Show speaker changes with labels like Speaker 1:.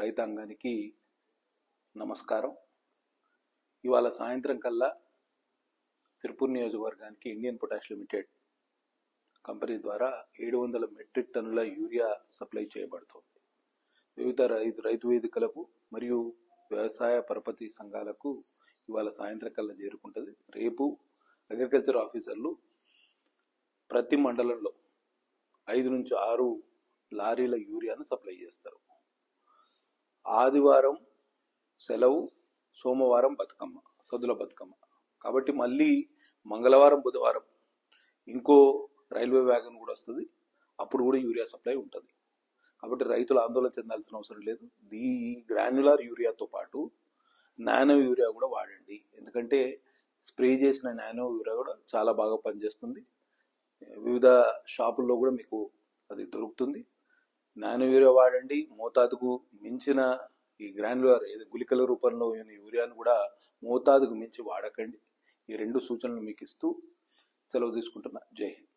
Speaker 1: రైతాంగానికి నమస్కారం. ఇవాళ సాయంత్రం కల్లా సిర్పూర్ నియోజకవర్గానికి ఇండియన్ పొటాష్ లిమిటెడ్ కంపెనీ ద్వారా 700 మెట్రిక్ టన్నుల యూరియా సప్లై చేయబడుతోంది. వివిధ రైతు వేదికలకు మరియు వ్యవసాయ పరపతి సంఘాలకు ఇవాళ సాయంత్రం కల్లా చేరుకుంటుంది. రేపు అగ్రికల్చర్ ఆఫీసర్లు ప్రతి మండలంలో 5 నుంచి 6 లారీల యూరియాను సప్లై చేస్తారు. ఆదివారం సెలవు, సోమవారం బతుకమ్మ, సద్దుల బతుకమ్మ. కాబట్టి మళ్ళీ మంగళవారం బుధవారం ఇంకో రైల్వే వ్యాగన్ కూడా వస్తుంది, అప్పుడు కూడా యూరియా సప్లై ఉంటుంది. కాబట్టి రైతులు ఆందోళన చెందాల్సిన అవసరం లేదు. ఈ గ్రాన్యులర్ యూరియాతో పాటు నానో యూరియా కూడా వాడండి. ఎందుకంటే స్ప్రే చేసిన నానో యూరియా కూడా చాలా బాగా పనిచేస్తుంది. వివిధ షాపుల్లో కూడా మీకు అది దొరుకుతుంది. నానో యూరియా వాడండి. మోతాదుకు మించిన ఈ గ్రాన్యులర్ గుళికల రూపంలో ఉన్న యూరియాను కూడా మోతాదుకు మించి వాడకండి. ఈ 2 సూచనలు మీకు ఇస్తూ సెలవు తీసుకుంటున్నా. జై హింద్.